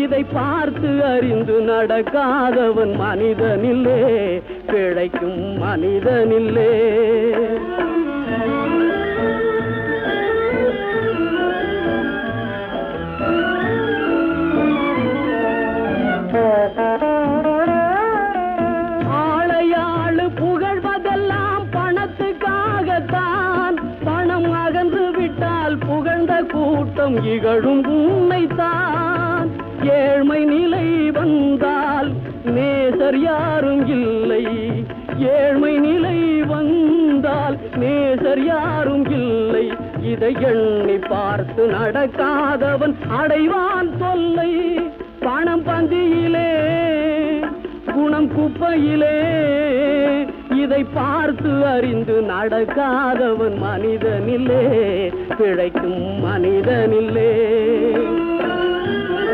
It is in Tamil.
இதை பார்த்து அறிந்து நடக்காதவன் மனிதனில்லே, பிழைக்கும் மனிதனில்லே. ஆளையாளு புகழ்வதெல்லாம் பணத்துக்காகத்தான். பணம் அகன்று விட்டால் புகழ்ந்த கூட்டம் இகழும் உண்மைத்தான். ஏழ்மை நிலை வந்தால் நேசர் யாரும் இல்லை. ஏழ்மை நிலை வந்தால் நேசர் யாரும் இல்லை. இதை எண்ணி பார்த்து நடக்காதவன் அடைவான் தொல்லை. பணம் பந்தியிலே, குணம் குப்பையிலே, இதை பார்த்து அறிந்து நடக்காதவன் மனிதனில்லே, பிழைக்கும் மனிதனில்லே.